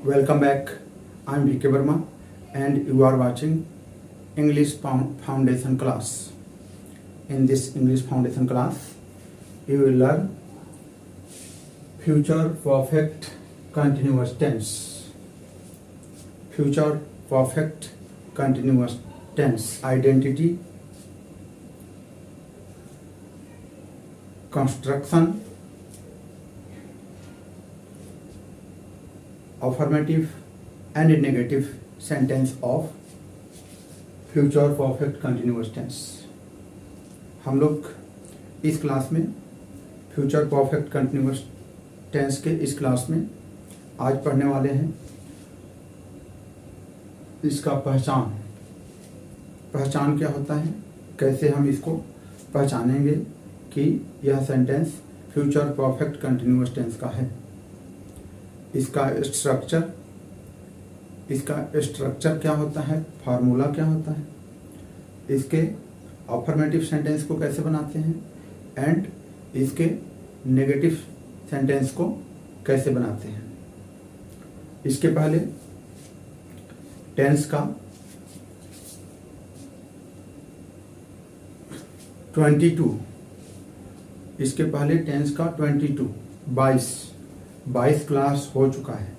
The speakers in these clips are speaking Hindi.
Welcome back. I'm VK Verma and you are watching English Foundation class. In this English Foundation class, you will learn future perfect continuous tense. Future perfect continuous tense. Identity, construction, affirmative and negative sentence of future perfect continuous tense. हम लोग इस क्लास में फ्यूचर परफेक्ट कंटिन्यूअस टेंस के इस क्लास में आज पढ़ने वाले हैं इसका पहचान क्या होता है, कैसे हम इसको पहचानेंगे कि यह sentence future perfect continuous tense का है। इसका स्ट्रक्चर क्या होता है, फार्मूला क्या होता है, इसके अफर्मेटिव सेंटेंस को कैसे बनाते हैं एंड इसके नेगेटिव सेंटेंस को कैसे बनाते हैं। इसके पहले टेंस का 22 क्लास हो चुका है,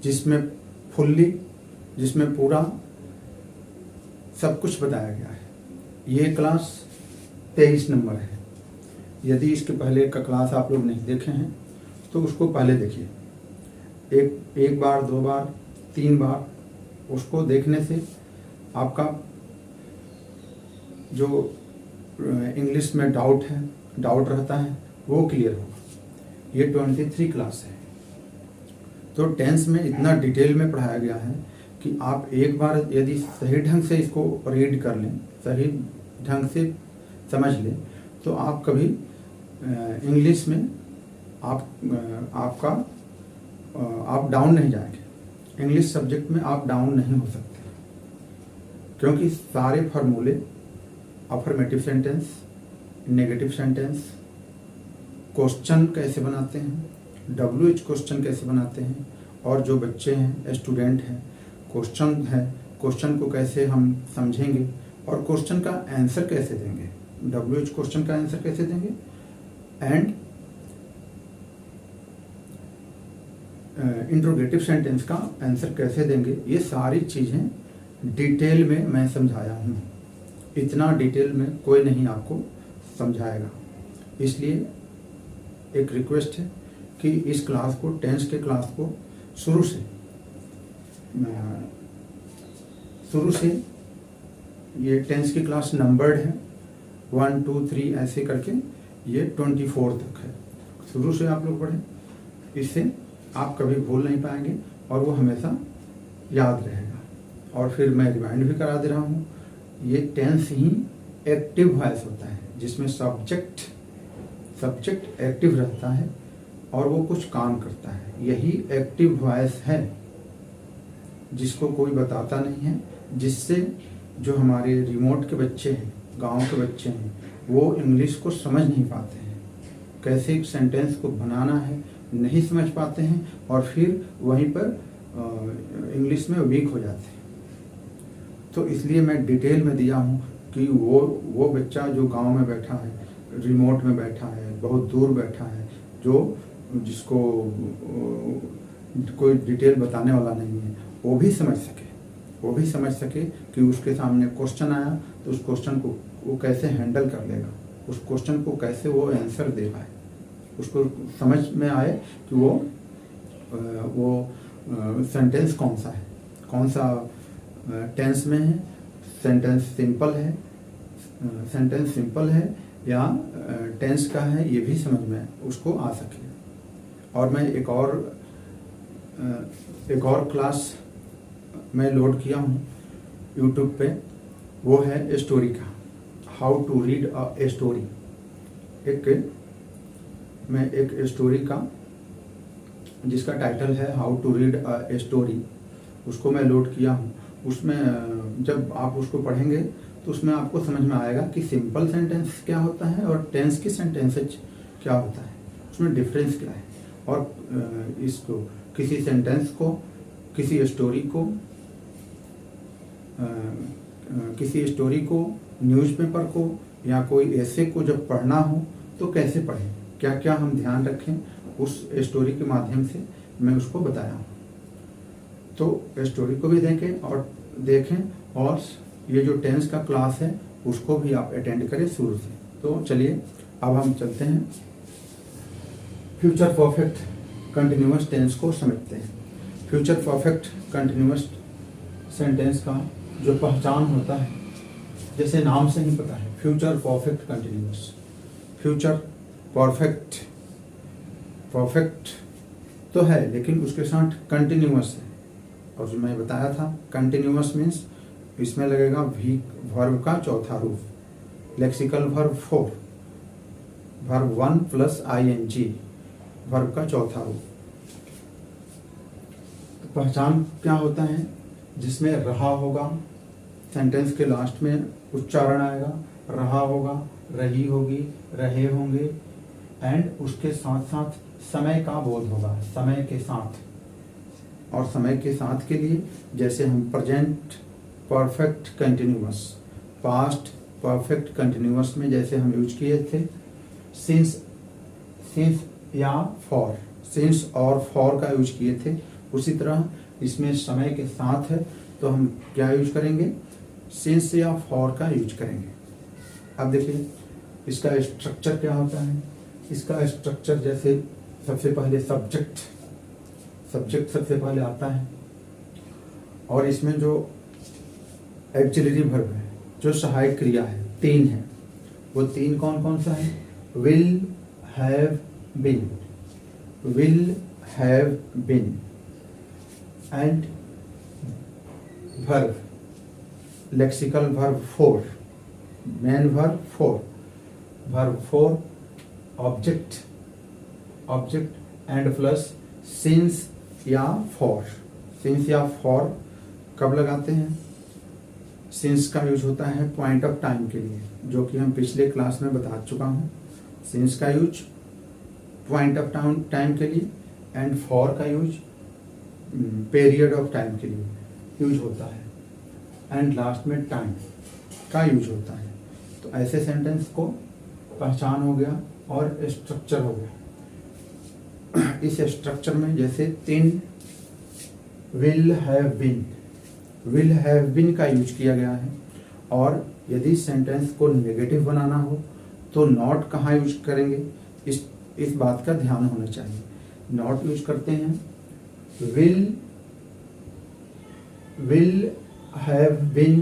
जिसमें पूरा सब कुछ बताया गया है। ये क्लास 23 नंबर है। यदि इसके पहले का क्लास आप लोग नहीं देखे हैं तो उसको पहले देखिए, एक बार, 2 बार, 3 बार उसको देखने से आपका जो इंग्लिश में डाउट रहता है वो क्लियर होगा। ये 23 क्लास है। तो टेंस में इतना डिटेल में पढ़ाया गया है कि आप एक बार यदि सही ढंग से इसको रीड कर लें, सही ढंग से समझ लें, तो आप कभी इंग्लिश में आप डाउन नहीं जाएंगे। इंग्लिश सब्जेक्ट में आप डाउन नहीं हो सकते, क्योंकि सारे फार्मूले affirmative sentence, negative sentence, question कैसे बनाते हैं, WH क्वेश्चन कैसे बनाते हैं, और जो बच्चे हैं, स्टूडेंट हैं, क्वेश्चन को कैसे हम समझेंगे और क्वेश्चन का आंसर कैसे देंगे, WH क्वेश्चन का आंसर कैसे देंगे एंड इंट्रोगेटिव सेंटेंस का आंसर कैसे देंगे, ये सारी चीज़ें डिटेल में मैं समझाया हूँ। इतना डिटेल में कोई नहीं आपको समझाएगा। इसलिए एक रिक्वेस्ट है कि इस क्लास को, टेंस के क्लास को शुरू से ये टेंस की क्लास नंबर्ड है, 1 2 3 ऐसे करके ये 24 तक है। शुरू से आप लोग पढ़ें, इससे आप कभी भूल नहीं पाएंगे और वो हमेशा याद रहेगा। और फिर मैं रिमाइंड भी करा दे रहा हूँ, ये टेंस ही एक्टिव वॉइस होता है, जिसमें सब्जेक्ट एक्टिव रहता है और वो कुछ काम करता है। यही एक्टिव वॉइस है जिसको कोई बताता नहीं है, जिससे जो हमारे रिमोट के बच्चे हैं, गांव के बच्चे हैं, वो इंग्लिश को समझ नहीं पाते हैं, कैसे एक सेंटेंस को बनाना है नहीं समझ पाते हैं और फिर वहीं पर इंग्लिश में वीक हो जाते हैं। तो इसलिए मैं डिटेल में दिया हूँ कि वो बच्चा जो गांव में बैठा है, रिमोट में बैठा है, बहुत दूर बैठा है, जिसको कोई डिटेल बताने वाला नहीं है, वो भी समझ सके कि उसके सामने क्वेश्चन आया तो उस क्वेश्चन को वो कैसे हैंडल कर लेगा, उस क्वेश्चन को कैसे वो आंसर दे पाए, उसको समझ में आए कि वो सेंटेंस कौन सा टेंस में है, सेंटेंस सिंपल है या टेंस का है, ये भी समझ में उसको आ सके। और मैं एक और क्लास मैं लोड किया हूँ यूट्यूब पे, वो है स्टोरी का, how to read a story. मैं एक स्टोरी का जिसका टाइटल है how to read a story, उसको मैं लोड किया हूँ। उसमें जब आप उसको पढ़ेंगे तो उसमें आपको समझ में आएगा कि सिंपल सेंटेंस क्या होता है और टेंस की सेंटेंसेज क्या होता है, उसमें डिफरेंस क्या है, और इसको किसी सेंटेंस को किसी स्टोरी को न्यूज़पेपर को या कोई ऐसे को जब पढ़ना हो तो कैसे पढ़ें, क्या क्या हम ध्यान रखें, उस स्टोरी के माध्यम से मैं उसको बताया हूँ। तो स्टोरी को भी देखें और ये जो टेंस का क्लास है उसको भी आप अटेंड करें शुरू से। तो चलिए अब हम चलते हैं फ्यूचर परफेक्ट कंटिन्यूअस टेंस को समझते हैं। फ्यूचर परफेक्ट कंटिन्यूअस सेंटेंस का जो पहचान होता है, जैसे नाम से ही पता है, future perfect continuous. Future perfect तो है लेकिन उसके साथ कंटिन्यूअस है, और जो मैं बताया था कंटिन्यूअस मीन्स इसमें लगेगा वर्ब का चौथा रूप, lexical verb 4, verb 1 plus ing, verb का चौथा रूप। तो पहचान क्या होता है, जिसमें रहा होगा, सेंटेंस के लास्ट में उच्चारण आएगा, रहा होगा, रही होगी, रहे होंगे, एंड उसके साथ साथ समय का बोध होगा, समय के साथ। और समय के साथ के लिए जैसे हम present perfect continuous, past perfect continuous में जैसे हम यूज किए थे सिंस या फॉर, सिंस और फॉर का यूज किए थे, उसी तरह इसमें समय के साथ है तो हम क्या यूज करेंगे, सिंस या फॉर का यूज करेंगे। अब देखिए इसका स्ट्रक्चर क्या होता है। इसका स्ट्रक्चर जैसे सबसे पहले सब्जेक्ट सबसे पहले आता है, और इसमें जो एक्सिलरी वर्ब है, जो सहायक क्रिया है, 3 है। वो 3 कौन कौन सा है, will have been, will have been, and verb lexical verb 4, main verb 4, verb 4, object and plus since या फॉर। सिंस या फॉर कब लगाते हैं, सिंस का यूज होता है पॉइंट ऑफ टाइम के लिए, जो कि हम पिछले क्लास में बता चुका हूँ। सिंस का यूज पॉइंट ऑफ टाइम के लिए, एंड फॉर का यूज पीरियड ऑफ टाइम के लिए यूज होता है, एंड लास्ट में टाइम का यूज होता है। तो ऐसे सेंटेंस को पहचान हो गया और स्ट्रक्चर हो गया। इस स्ट्रक्चर में जैसे 3 विल हैव बीन का यूज किया गया है, और यदि सेंटेंस को नेगेटिव बनाना हो तो नॉट कहाँ यूज करेंगे, इस बात का ध्यान होना चाहिए। नॉट यूज करते हैं विल हैव बीन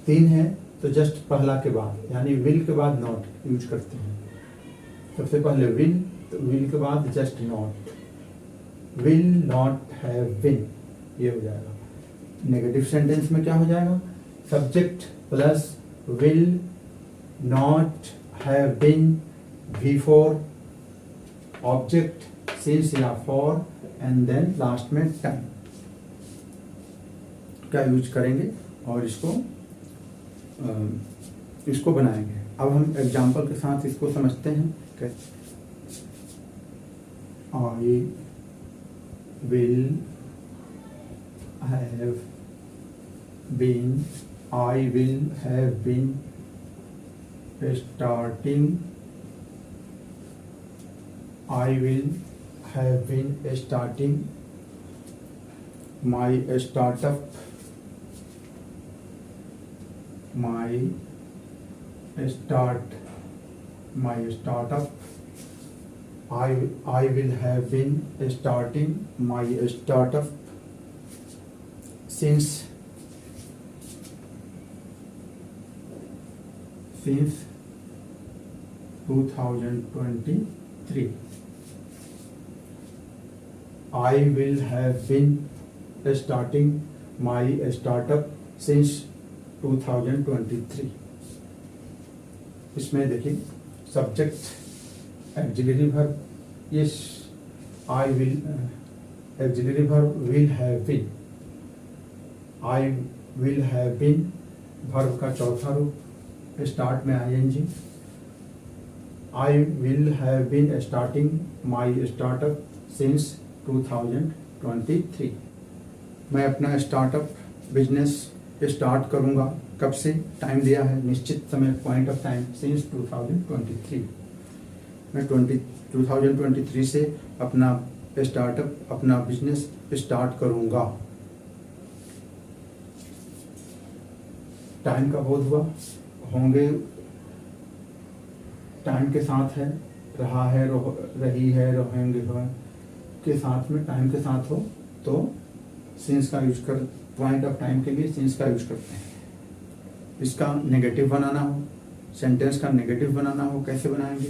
3 है तो जस्ट पहला के बाद, यानी विल के बाद नॉट यूज करते हैं। सबसे पहले विल, तो विल के बाद just not, will not have been, ये हो जाएगा। नेगेटिव सेंटेंस में क्या हो जाएगा, subject plus will not have been before object since या फॉर, एंड देन लास्ट में टाइम का यूज करेंगे और इसको बनाएंगे। अब हम एग्जाम्पल के साथ इसको समझते हैं। I will have been starting my startup I will have been starting my startup since 2023. I will have been starting my startup since 2023. इसमें देखिए subject auxiliary verb, yes I will, auxiliary verb will have been, I will have been verb का चौथा रूप, स्टार्ट में ing, I will have been starting my startup since 2023। मैं अपना स्टार्टअप बिजनेस स्टार्ट करूंगा। कब से? टाइम दिया है, निश्चित समय, पॉइंट ऑफ टाइम, सिंस 2023। मैं 2023 से अपना स्टार्टअप, अपना बिजनेस स्टार्ट करूंगा। टाइम का बोध हुआ होंगे, टाइम के साथ है, रहा है, रही है, रहेंगे के साथ में, टाइम के साथ हो तो सिंस का यूज कर, पॉइंट ऑफ टाइम के लिए सिंस का यूज करते हैं। इसका नेगेटिव बनाना हो, सेंटेंस का नेगेटिव बनाना हो, कैसे बनाएंगे?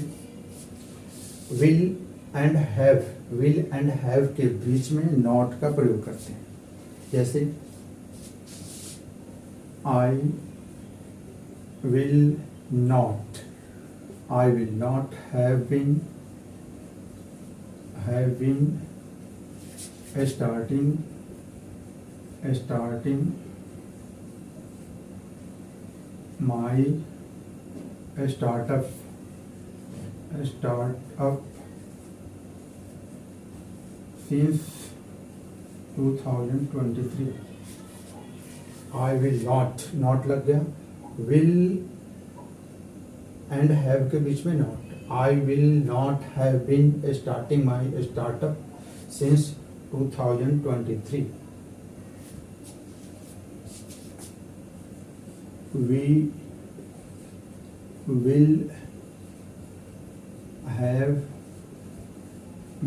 Will and have, will and have के बीच में नॉट का प्रयोग करते हैं। जैसे I will not, I will not have been starting my startup since 2023। I will not लग गया, will and have के बीच में not। I will not have been starting my startup since 2023। We will have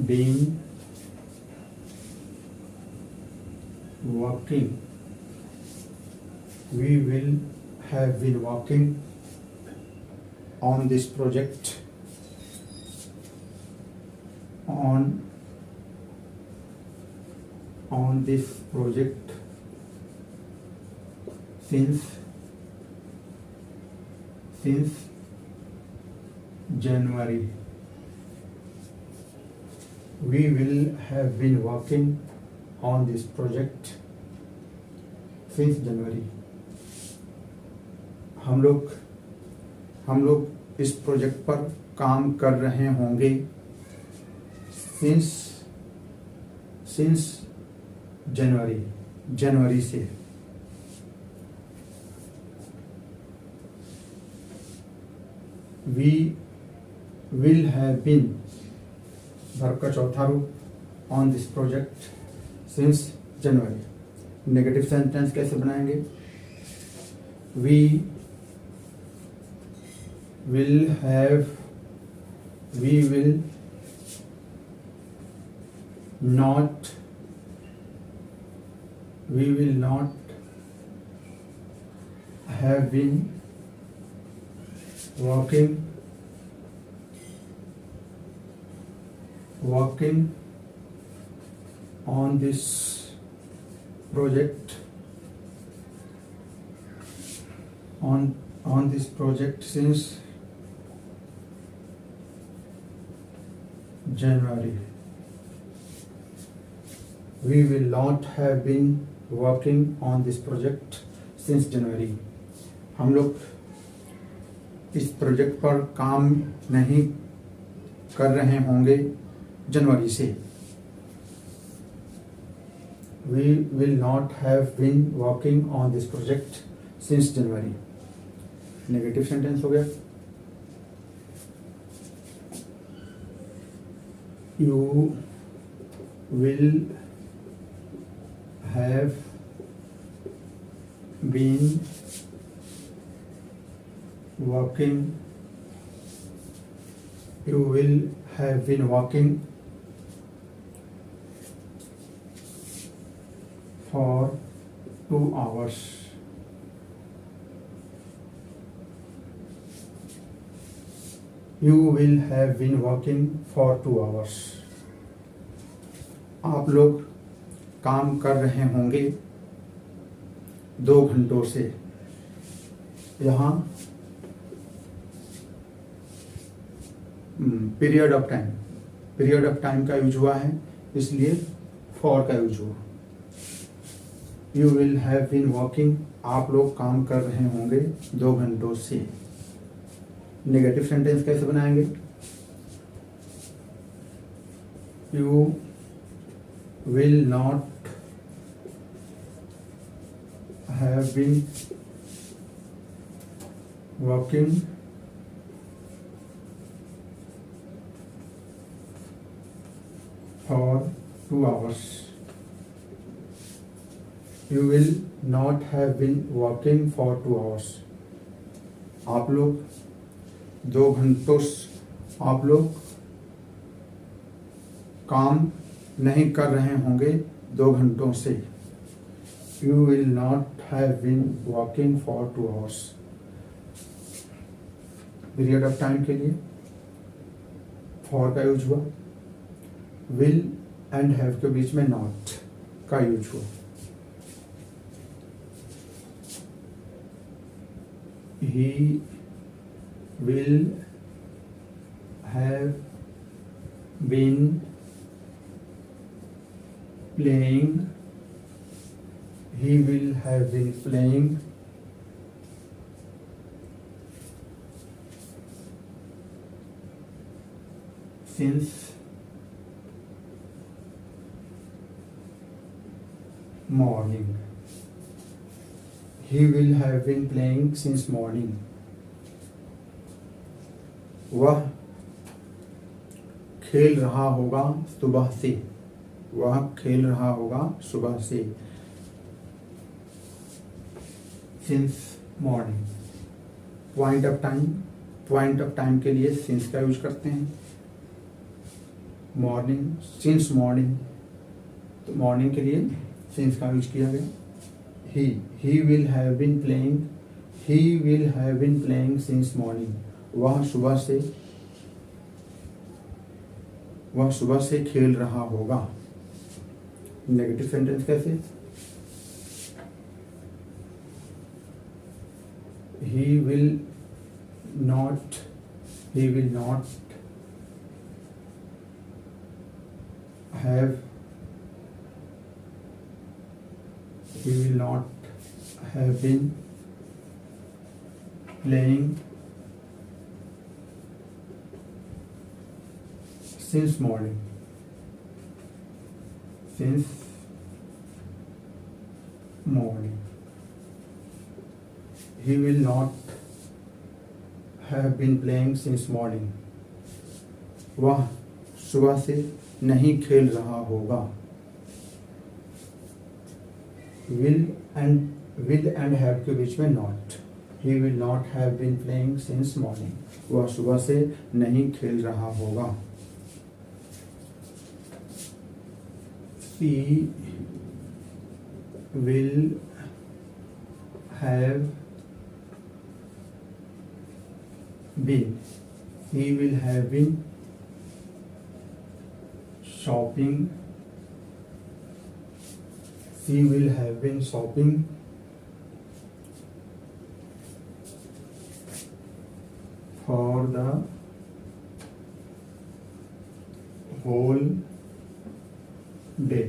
been working, we will have been working on this project, on this project since January। We will have been working on this project since January। हम लोग इस प्रोजेक्ट पर काम कर रहे होंगे since जनवरी से। We will have been, verb का चौथा रूप, on this project since January। Negative sentence कैसे बनाएंगे? We will not have been working on this project since January। We will not have been working on this project since January। हम लोग इस प्रोजेक्ट पर काम नहीं कर रहे होंगे जनवरी से। We will not have been working on this project since January। Negative sentence हो गया। You will have been working for 2 hours। You will have been working for 2 hours। आप लोग काम कर रहे होंगे 2 घंटों से। यहाँ पीरियड ऑफ टाइम का यूज हुआ है, इसलिए फॉर का यूज हुआ। You will have been working, आप लोग काम कर रहे होंगे 2 घंटों से। नेगेटिव सेंटेंस कैसे बनाएंगे? You will not have been working for 2 hours. You will not have been working for 2 hours. आप लोग 2 घंटों आप लोग काम नहीं कर रहे होंगे 2 घंटों से. You will not have been working for 2 hours. Period of time के लिए फॉर का यूज हुआ, विल एंड हैव के बीच में नॉट का यूज हुआ. He will have been playing. He will have been playing since morning. He will have been playing since morning. वह खेल रहा होगा सुबह से. वह खेल रहा होगा सुबह से. Since morning. Point of time. Point of time के लिए since का यूज करते हैं. मॉर्निंग, since मॉर्निंग, तो मॉर्निंग के लिए since का यूज किया गया. He will have been playing. He will have been playing since morning. वह सुबह से खेल रहा होगा. नेगेटिव सेंटेंस कैसे? He will not have been playing since morning. He will not have been playing since morning. वह सुबह से नहीं खेल रहा होगा. will and have के बीच में not. He will not have been playing since morning. वह सुबह से नहीं खेल रहा होगा. She will have been. He will have been shopping. She will have been shopping for the whole day.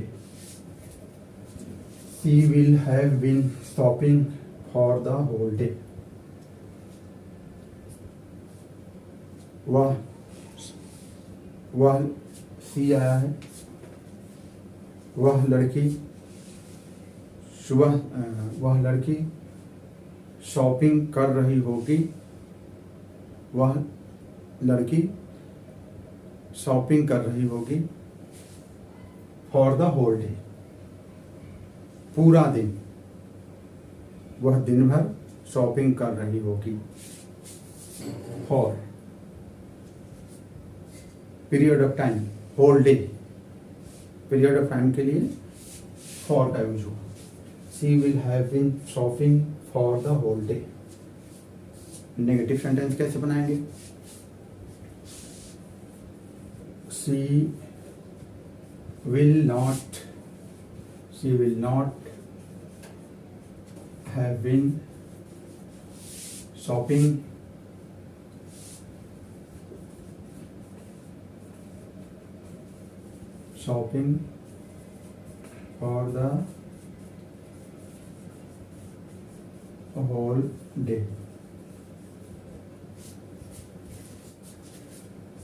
She will have been shopping for the whole day. वह सी आया है. वह लड़की शॉपिंग कर रही होगी. वह लड़की शॉपिंग कर रही होगी फॉर द होल डे. पूरा दिन. वह दिन भर शॉपिंग कर रही होगी. For period of time whole day. Period of time के लिए फॉर का यूज हुआ. She will have been shopping for the whole day. Negative sentence कैसे बनाएंगे? She will not have been shopping for the whole day.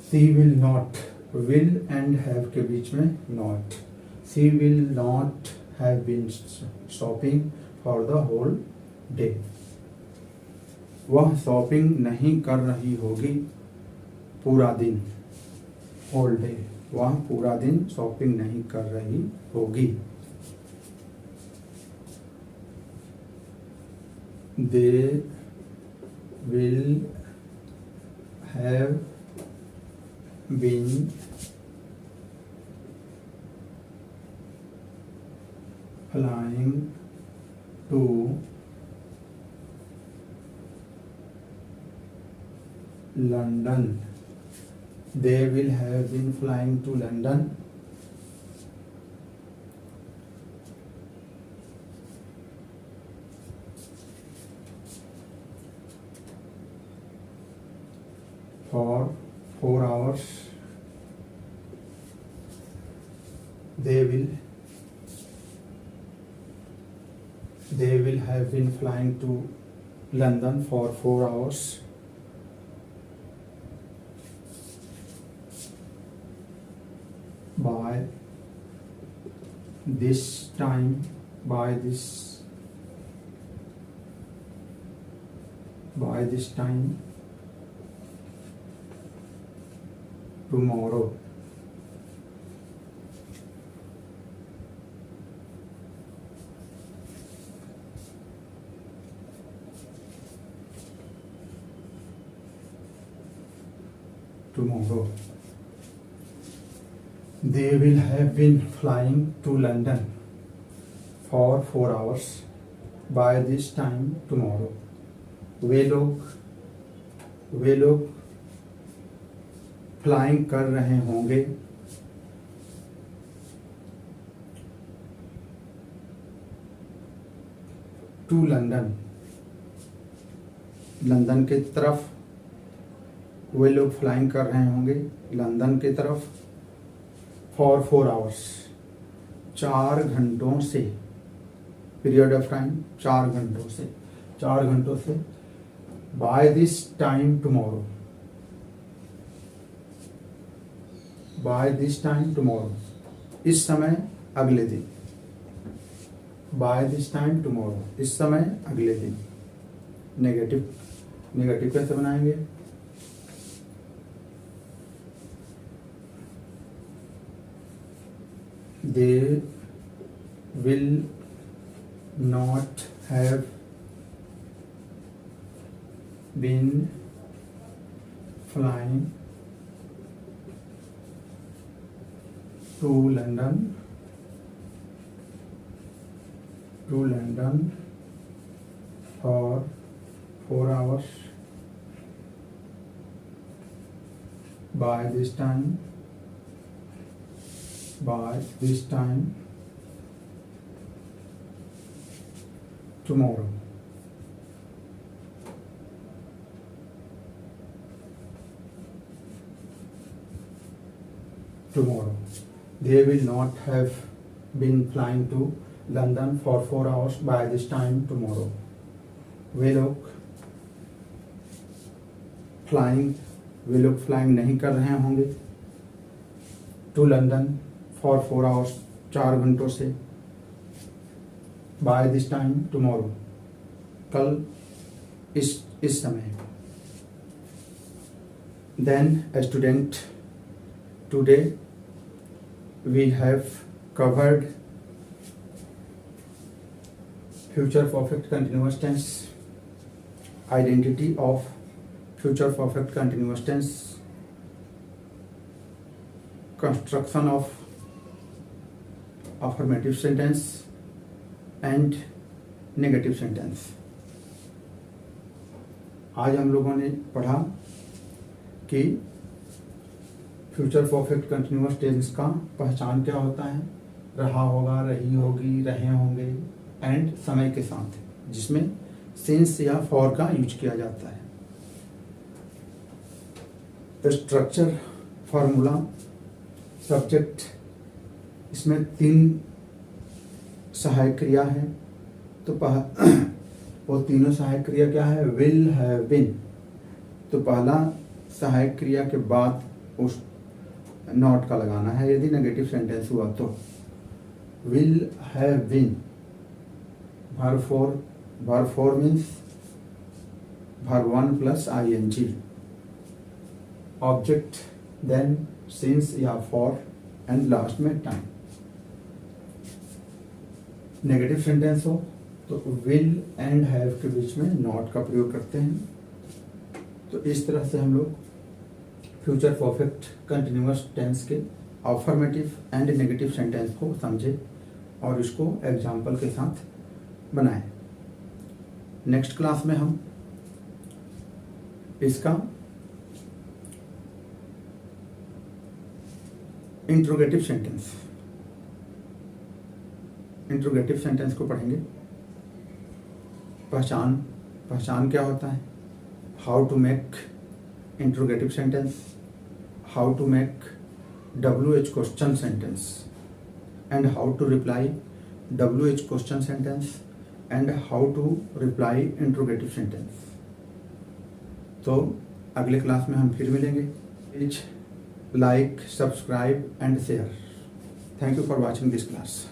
She will not. will and have के बीच में not. She will not have been shopping for the whole day. वह शॉपिंग नहीं कर रही होगी पूरा दिन। होल डे, वह पूरा दिन शॉपिंग नहीं कर रही होगी। They will have been flying to London. They will have been flying to London for 4 hours. They will have been flying to London for 4 hours. By this time tomorrow. They will have been flying to London for 4 hours by this time tomorrow. वे लोग फ्लाइंग कर रहे होंगे टू लंदन, लंदन की तरफ। वे लोग फ्लाइंग कर रहे होंगे लंदन की तरफ फॉर 4 आवर्स, 4 घंटों से। पीरियड ऑफ टाइम 4 घंटों से। By this time tomorrow, by this time tomorrow, इस समय अगले दिन। बाय दिस टाइम टुमारो, इस समय अगले दिन। नेगेटिव कैसे बनाएंगे? They will not have been flying to London for 4 hours by this time tomorrow. They will not have been flying to London for 4 hours by this time tomorrow. वे लोग फ्लाइंग नहीं कर रहे होंगे टू लंदन फॉर 4 आवर्स, 4 घंटों से। बाय दिस टाइम टुमारो, कल इस समय। Then student, today we have covered future perfect continuous tense, identity of future perfect continuous tense, construction of affirmative sentence and negative sentence। आज हम लोगों ने पढ़ा कि फ्यूचर परफेक्ट कंटिन्यूअस टेंस का पहचान क्या होता है। रहा होगा, रही होगी, रहे होंगे एंड समय के साथ, जिसमें सिंस या फॉर का यूज किया जाता है। स्ट्रक्चर, फॉर्मूला, सब्जेक्ट, इसमें 3 सहायक क्रिया है। तो वो तीनों सहायक क्रिया क्या है? Will, have, been. तो पहला सहायक क्रिया के बाद उस नॉट का लगाना है यदि नेगेटिव सेंटेंस हुआ तो। Will have been verb 4 means verb 1 plus ing, object then since या for and लास्ट में टाइम। नेगेटिव सेंटेंस हो तो विल एंड हैव के बीच में नॉट का प्रयोग करते हैं। तो इस तरह से हम लोग फ्यूचर परफेक्ट कंटिन्यूअस टेंस के अफर्मेटिव एंड नेगेटिव सेंटेंस को समझे और इसको एग्जाम्पल के साथ बनाएं। नेक्स्ट क्लास में हम इसका इंट्रोगेटिव सेंटेंस को पढ़ेंगे। पहचान क्या होता है, how to make interrogative sentence, how to make WH question sentence and how to reply WH question sentence and how to reply interrogative sentence. तो अगले क्लास में हम फिर मिलेंगे। Please like, subscribe and share. Thank you for watching this class.